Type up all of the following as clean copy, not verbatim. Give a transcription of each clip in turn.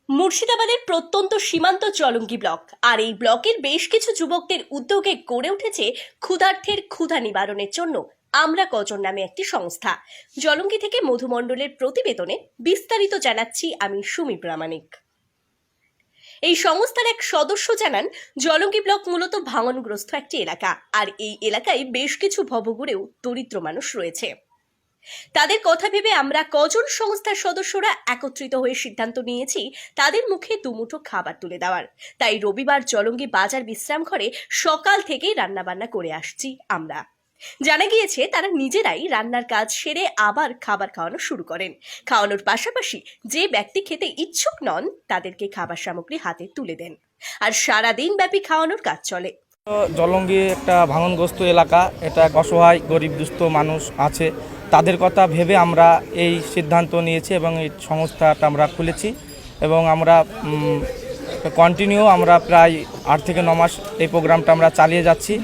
মুর্শিদাবাদের প্রত্যন্ত সীমান্ত জলঙ্গি ব্লক আর এই ব্লকের বেশ কিছু যুবকদের উদ্যোগে গড়ে উঠেছে ক্ষুধার্থের ক্ষুধা নিবারণের জন্য আমরা কজন নামে একটি সংস্থা। জলঙ্গি থেকে মধুমণ্ডলের প্রতিবেদনে বিস্তারিত জানাচ্ছি আমি সুমি প্রামাণিক। এই সংস্থার এক সদস্য জানান, জলঙ্গি ব্লক মূলত ভাঙনগ্রস্ত একটি এলাকা আর এই এলাকায় বেশ কিছু ভবঘুরেও দরিদ্র মানুষ রয়েছে। তাদের কথা ভেবে আমরা কজন সংস্থার সদস্যরা একত্রিত হয়ে সিদ্ধান্ত নিয়েছি তাদের মুখে দুমুঠো খাবার তুলে দেওয়ার। তাই রবিবার জলঙ্গি বাজার বিশ্রাম ঘরে সকাল থেকেই রান্নাবান্না করে আসছি আমরা। জানা গিয়েছে তারা নিজেরাই রান্নার কাজ সেরে আবার খাবার খাওয়ানো শুরু করেন। খাওয়ানোর পাশাপাশি যে ব্যক্তি খেতে ইচ্ছুক নন তাদেরকে খাবার সামগ্রী হাতে তুলে দেন, আর সারাদিন ব্যাপী খাওয়ানোর কাজ চলে। জলঙ্গি একটা ভাঙনগ্রস্ত এলাকা, এটা এক অসহায় গরিব দুস্থ মানুষ আছে, তাদের কথা ভেবে আমরা এই সিদ্ধান্ত নিয়েছি এবং এই সংস্থাটা আমরা খুলেছি এবং আমরা কন্টিনিউ আমরা প্রায় 8 থেকে 9 মাস এই প্রোগ্রামটা আমরা চালিয়ে যাচ্ছি।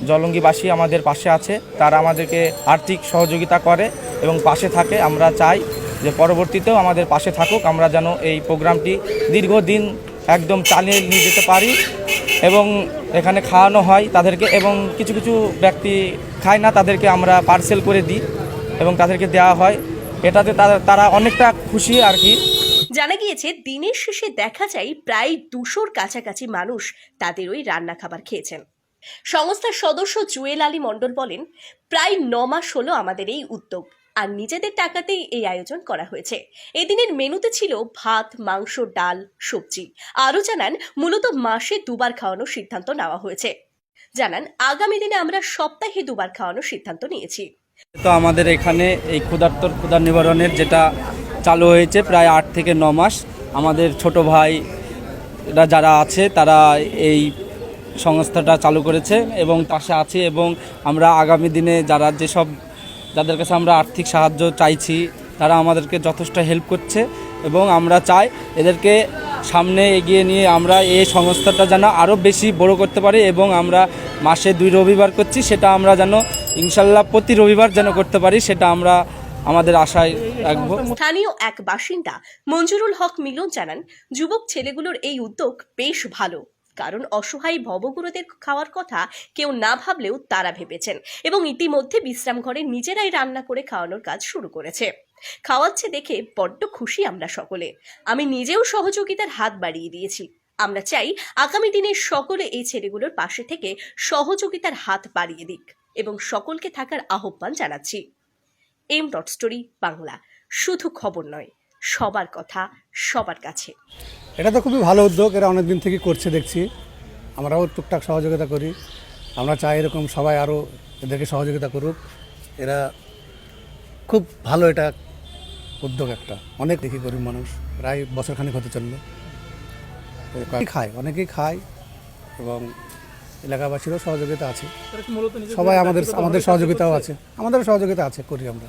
জলঙ্গিবাসী আমাদের পাশে আছে, তারা আমাদেরকে আর্থিক সহযোগিতা করে এবং পাশে থাকে। আমরা চাই যে পরবর্তীতেও আমাদের পাশে থাকুক, আমরা যেন এই প্রোগ্রামটি দীর্ঘদিন একদম চালিয়ে নিয়ে যেতে পারি এবং এখানে খাওয়ানো হয় তাদেরকে, এবং কিছু কিছু ব্যক্তি খায় না, তাদেরকে আমরা পার্সেল করে দিই এবং তাদেরকে দেওয়া হয়। এটাতে তারা অনেকটা খুশি আর কি। জানা গিয়েছে দিনের শেষে দেখা যায় প্রায় 200-র কাছাকাছি মানুষ তাদের ওই রান্না খাবার খেয়েছেন। সংস্থার সদস্য জুয়েল আলী মণ্ডল বলেন, প্রায় 9 মাস হলো আমাদের এই উদ্যোগ আর নিজেদের টাকাতেই এই আয়োজন করা হয়েছে। এদিনের মেনুতে ছিল ভাত, মাংস, ডাল, সবজি। আরও জানান, মূলত মাসে 2 বার খাওয়ানোর সিদ্ধান্ত নেওয়া হয়েছে। জানান, আগামী দিনে আমরা সপ্তাহে 2 বার খাওয়ানোর সিদ্ধান্ত নিয়েছি। তো আমাদের এখানে এই ক্ষুধা নিবারণের যেটা চালু হয়েছে প্রায় 8 থেকে 9 মাস। আমাদের ছোট ভাইরা যারা আছে তারা এই সংস্থাটা চালু করেছে এবং পাশে আছে, এবং আমরা আগামী দিনে যাদের কাছে আমরা আর্থিক সাহায্য চাইছি তারা আমাদেরকে যথেষ্ট হেল্প করছে এবং আমরা চাই এদেরকে সামনে এগিয়ে নিয়ে আমরা এই সংস্থাটা যেন আরও বেশি বড় করতে পারি এবং আমরা মাসে 2 রবিবার করছি, সেটা আমরা যেন ইনশাল্লাহ প্রতি রবিবার যেন করতে পারি, সেটা আমরা আমাদের আশায় রাখবো। স্থানীয় এক বাসিন্দা মঞ্জুরুল হক মিলন জানান, যুবক ছেলেগুলোর এই উদ্যোগ বেশ ভালো, কারণ অসহায় ভবগুরুদের খাওয়ার কথা কেউ না ভাবলেও তারা ভেবেছেন এবং ইতিমধ্যে বিশ্রাম ঘরে নিজেরাই রান্না করে খাওয়ানোর কাজ শুরু করেছে। খাওয়াচ্ছে দেখে বড্ড খুশি আমরা সকলে। আমি নিজেও সহযোগিতার হাত বাড়িয়ে দিয়েছি। আমরা চাই আগামী দিনে সকলে এই ছেলেগুলোর পাশে থেকে সহযোগিতার হাত বাড়িয়ে দিক এবং সকলকে থাকার আহ্বান জানাচ্ছি। m.story বাংলা, শুধু খবর নয়, সবার কথা সবার কাছে। এটা তো খুবই ভালো উদ্যোগ, এরা অনেকদিন থেকে করছে দেখছি, আমরাও টুকটাক সহযোগিতা করি। আমরা চাই এরকম সবাই আরও এদেরকে সহযোগিতা করুক। এরা খুব ভালো এটা উদ্যোগ একটা, অনেক দেখি গরিব মানুষ প্রায় বছরখানেক হতে চললো অনেকেই খায় এবং এলাকাবাসীরও সহযোগিতা আছে, সবাই আমাদের সহযোগিতাও আছে, আমাদেরও সহযোগিতা আছে, করি আমরা।